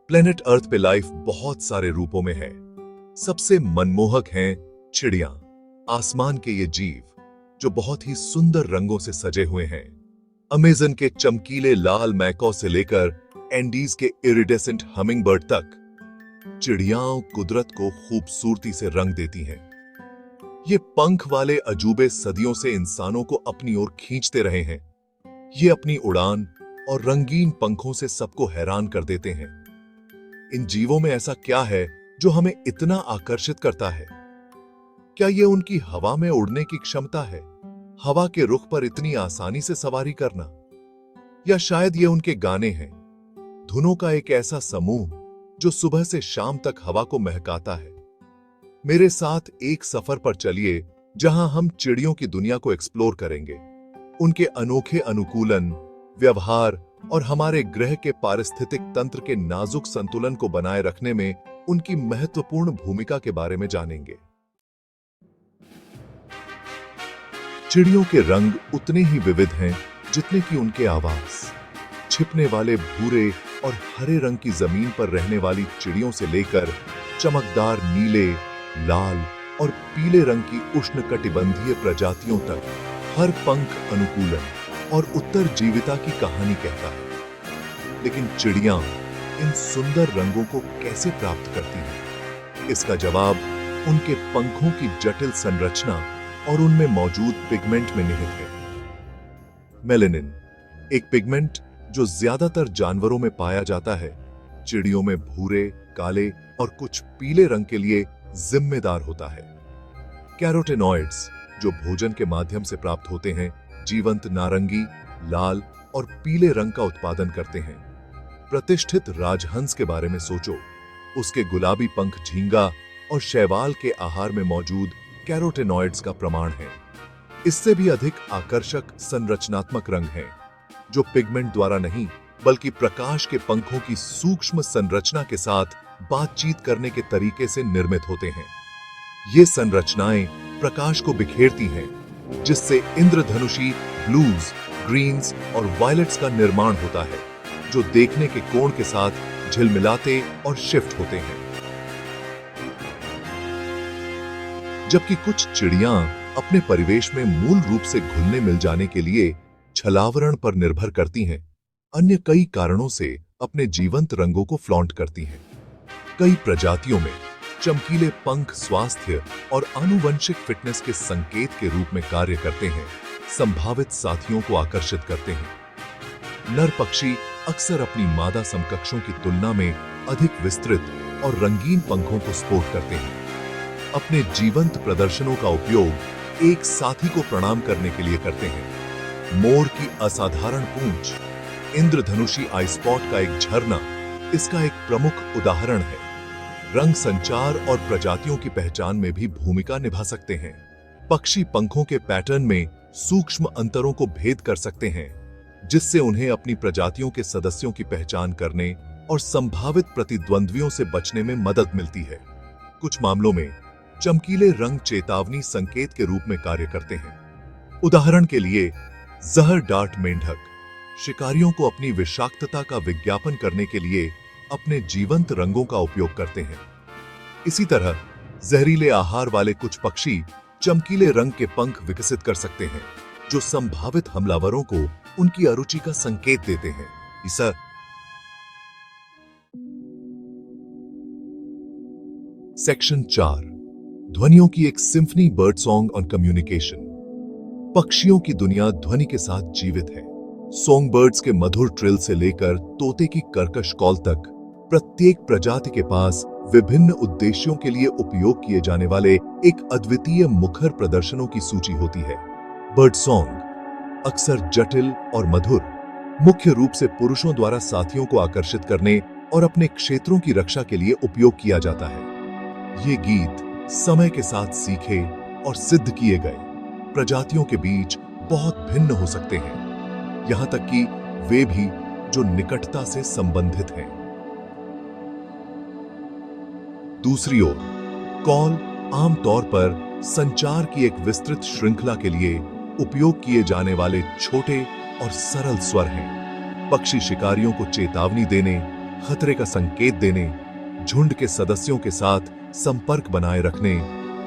Planet earth पे life बहुत सारे रूपों में है। सबसे मनमोहक हैं चिड़िया, आसमान के ये जीव जो बहुत ही सुंदर रंगों से सजे हुए हैं। अमेज़न के चमकीले लाल मैकाउ से लेकर एंडीज के इरिडेसेंट हमिंगबर्ड तक, चिड़ियाओं कुदरत को खूबसूरती से रंग देती हैं। ये पंख वाले अजूबे सदियों से इंसानों को अपनी ओर खींचते रहे हैं। ये अपनी उड़ान और रंगीन पंखों से सबको हैरान कर देते हैं। इन जीवों में ऐसा क्या है जो हमें इतना आकर्षित करता है? क्या ये उनकी हवा में उड़ने की क्षमता है, हवा के रुख पर इतनी आसानी से सवारी करना, या शायद ये उनके गाने हैं, धुनों का एक ऐसा समूह जो सुबह से शाम तक हवा को महकाता है। मेरे साथ एक सफर पर चलिए जहां हम चिड़ियों की दुनिया को एक्सप्लोर करेंगे, उनके अनोखे अनुकूलन, व्यवहार और हमारे ग्रह के पारिस्थितिक तंत्र के नाजुक संतुलन को बनाए रखने में उनकी महत्वपूर्ण भूमिका के बारे में जानेंगे। चिड़ियों के रंग उतने ही विविध हैं जितने कि उनके आवाज। छिपने वाले भूरे और हरे रंग की जमीन पर रहने वाली चिड़ियों से लेकर चमकदार नीले, लाल और पीले रंग की उष्णकटिबंधीय प्रजातियों तक, हर पंख अनुकूलन और उत्तरजीविता की कहानी कहता है। लेकिन चिड़ियां इन सुंदर रंगों को कैसे प्राप्त करती हैं? इसका जवाब उनके पंखों की जटिल संरचना और उनमें मौजूद पिगमेंट में निहित है। मेलेनिन, एक पिगमेंट जो ज्यादातर जानवरों में पाया जाता है, चिड़ियों में भूरे, काले और कुछ पीले रंग के लिए जिम्मेदार होता है। कैरोटेनॉइड्स, जो भोजन के माध्यम से प्राप्त होते हैं, जीवंत नारंगी, लाल और पीले रंग का उत्पादन करते हैं। प्रतिष्ठित राजहंस के बारे में सोचो, उसके गुलाबी पंख झींगा और शैवाल के आहार में मौजूद कैरोटेनॉइड्स का प्रमाण है। इससे भी अधिक आकर्षक संरचनात्मक रंग हैं, जो पिगमेंट द्वारा नहीं बल्कि प्रकाश के पंखों की सूक्ष्म संरचना के साथ बातचीत करने के तरीके से निर्मित होते हैं। ये संरचनाएं प्रकाश को बिखेरती हैं, जिससे इंद्रधनुषी ब्लूज, ग्रीन्स और वायलेट्स का निर्माण होता है, जो देखने के कोण के साथ झिलमिलाते और शिफ्ट होते हैं। जबकि कुछ चिड़ियां अपने परिवेश में मूल रूप से घुलने मिल जाने के लिए छलावरण पर निर्भर करती हैं, अन्य कई कारणों से अपने जीवंत रंगों को फ्लॉन्ट करती हैं। कई प्रजातियों में चमकीले पंख स्वास्थ्य और आनुवंशिक फिटनेस के संकेत के रूप में कार्य करते हैं, संभावित साथियों को आकर्षित करते हैं। नर पक्षी अक्सर अपनी मादा समकक्षों की तुलना में अधिक विस्तृत और रंगीन पंखों को स्पोर्ट करते हैं। अपने जीवंत प्रदर्शनों का उपयोग एक साथी को प्रणाम करने के लिए करते हैं। मोर की असाधारण पूंछ, इंद्रधनुषी आई स्पॉट का एक झरना इसका एक प्रमुख उदाहरण है। रंग संचार और प्रजातियों की पहचान में भी भूमिका निभा सकते हैं। पक्षी पंखों के पैटर्न में सूक्ष्म अंतरों को भेद कर सकते हैं, जिससे उन्हें अपनी प्रजातियों के सदस्यों की पहचान करने और संभावित प्रतिद्वंद्वियों से बचने में मदद मिलती है। कुछ मामलों में चमकीले रंग चेतावनी संकेत के रूप में कार्य करते हैं। उदाहरण के लिए, जहर डार्ट मेंढक शिकारियों को अपनी विषाक्तता का विज्ञापन करने के लिए अपने जीवंत रंगों का उपयोग करते हैं। इसी तरह जहरीले आहार वाले कुछ पक्षी चमकीले रंग के पंख विकसित कर सकते हैं, जो संभावित हमलावरों को उनकी अरुचि का संकेत देते हैं। सेक्शन 4, ध्वनियों की एक symphony, bird song on communication. पक्षियों की दुनिया ध्वनि के साथ जीवित है। सॉन्ग बर्ड्स के मधुर ट्रिल से लेकर तोते की कर्कश कॉल तक, प्रत्येक प्रजाति के पास विभिन्न उद्देश्यों के लिए उपयोग किए जाने वाले एक अद्वितीय मुखर प्रदर्शनों की सूची होती है। बर्ड सॉन्ग अक्सर जटिल और मधुर, मुख्य रूप से पुरुषों द्वारा साथियों को आकर्षित करने और अपने क्षेत्रों की रक्षा के लिए उपयोग किया जाता है। ये गीत समय के साथ सीखे और सिद्ध किए गए प्रजातियों के बीच बहुत भिन्न हो सकते हैं, यहां तक कि वे भी जो निकटता से संबंधित हैं। दूसरी ओर, कॉल आमतौर पर संचार की एक विस्तृत श्रृंखला के लिए उपयोग किए जाने वाले छोटे और सरल स्वर हैं। पक्षी शिकारियों को चेतावनी देने, खतरे का संकेत देने, झुंड के सदस्यों के साथ संपर्क बनाए रखने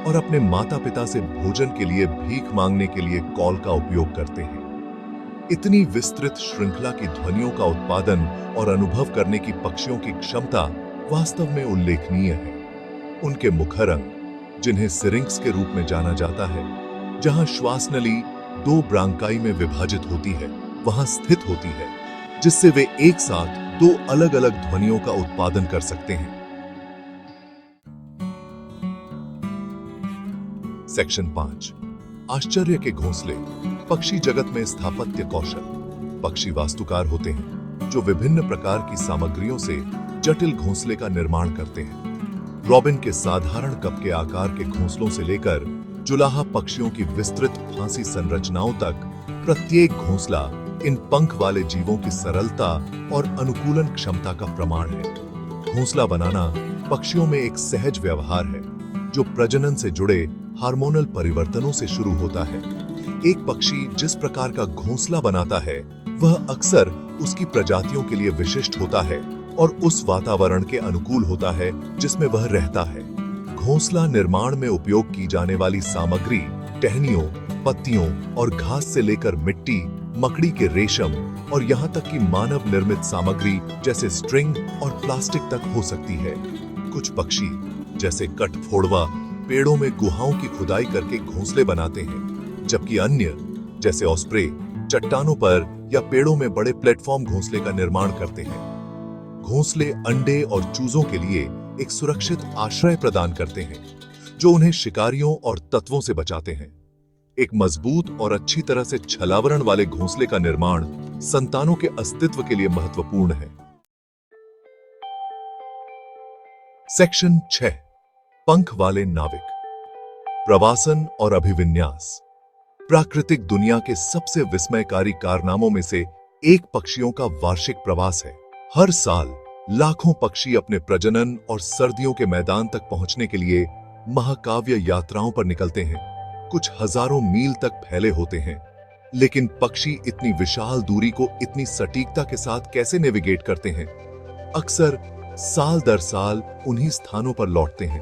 और अपने माता पिता से भोजन के लिए भीख मांगने के लिए कॉल का उपयोग करते हैं। इतनी विस्तृत श्रृंखला की ध्वनियों का उत्पादन और अनुभव करने की पक्षियों की क्षमता वास्तव में उल्लेखनीय है। उनके मुखरंग, जिन्हें सिरिंक्स के रूप में जाना जाता है, जहां श्वास नली 2 ब्रांकाई में विभाजित होती है, वहां स्थित होती है, जिससे वे एक साथ 2 अलग-अलग ध्वनियों का उत्पादन कर सकते हैं। सेक्शन 5, आश्चर्य के घोंसले। पक्षी जगत में स्थापत्य कौशल। पक्षी वास्तुकार होते हैं जो विभिन्न प्रकार की सामग्रियों से जटिल घोंसले का निर्माण करते हैं। रॉबिन के साधारण कप के आकार के घोंसलों से लेकर जुलाहा पक्षियों की विस्तृत फांसी संरचनाओं तक, प्रत्येक घोंसला इन पंख वाले जीवों की सरलता और अनुकूलन क्षमता का प्रमाण है। घोंसला बनाना पक्षियों में एक सहज व्यवहार है जो प्रजनन से जुड़े हार्मोनल परिवर्तनों से शुरू होता है। एक पक्षी जिस प्रकार का घोंसला बनाता है वह अक्सर उसकी प्रजातियों के लिए विशिष्ट होता है और उस वातावरण के अनुकूल होता है जिसमें वह रहता है। घोंसला निर्माण में उपयोग की जाने वाली सामग्री टहनियों, पत्तियों और घास से लेकर मिट्टी, मकड़ी के रेशम और यहाँ तक कि मानव निर्मित सामग्री जैसे स्ट्रिंग और प्लास्टिक तक हो सकती है। कुछ पक्षी जैसे कठफोड़वा पेड़ों में गुहाओं की खुदाई करके घोंसले बनाते हैं, जबकि अन्य जैसे ऑस्प्रे चट्टानों पर या पेड़ों में बड़े प्लेटफॉर्म घोंसले का निर्माण करते हैं। घोंसले अंडे और चूजों के लिए एक सुरक्षित आश्रय प्रदान करते हैं जो उन्हें शिकारियों और तत्वों से बचाते हैं। एक मजबूत और अच्छी तरह से छलावरण वाले घोंसले का निर्माण संतानों के अस्तित्व के लिए महत्वपूर्ण है। सेक्शन 6, पंख वाले नाविक। प्रवासन और अभिविन्यास। प्राकृतिक दुनिया के सबसे विस्मयकारी कारनामों में से एक पक्षियों का वार्षिक प्रवास है। हर साल लाखों पक्षी अपने प्रजनन और सर्दियों के मैदान तक पहुंचने के लिए महाकाव्य यात्राओं पर निकलते हैं। कुछ हजारों मील तक फैले होते हैं, लेकिन पक्षी इतनी विशाल दूरी को इतनी सटीकता के साथ कैसे नेविगेट करते हैं? अक्सर साल दर साल उन्हीं स्थानों पर लौटते हैं।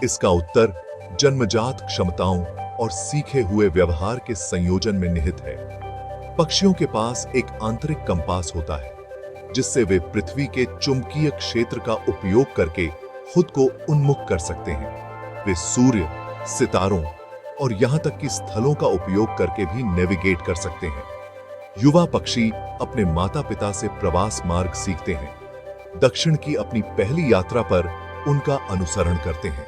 इसका उत्तर जन्मजात क्षमताओं और सीखे हुए व्यवहार के संयोजन में निहित है। पक्षियों के पास एक आंतरिक कंपास होता है जिससे वे पृथ्वी के चुंबकीय क्षेत्र का उपयोग करके खुद को उन्मुख कर सकते हैं। वे सूर्य, सितारों और यहां तक कि स्थलों का उपयोग करके भी नेविगेट कर सकते हैं। युवा पक्षी अपने माता पिता से प्रवास मार्ग सीखते हैं। दक्षिण की अपनी पहली यात्रा पर उनका अनुसरण करते हैं।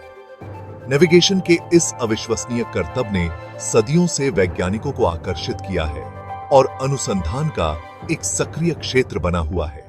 नेविगेशन के इस अविश्वसनीय करतब ने सदियों से वैज्ञानिकों को आकर्षित किया है और अनुसंधान का एक सक्रिय क्षेत्र बना हुआ है।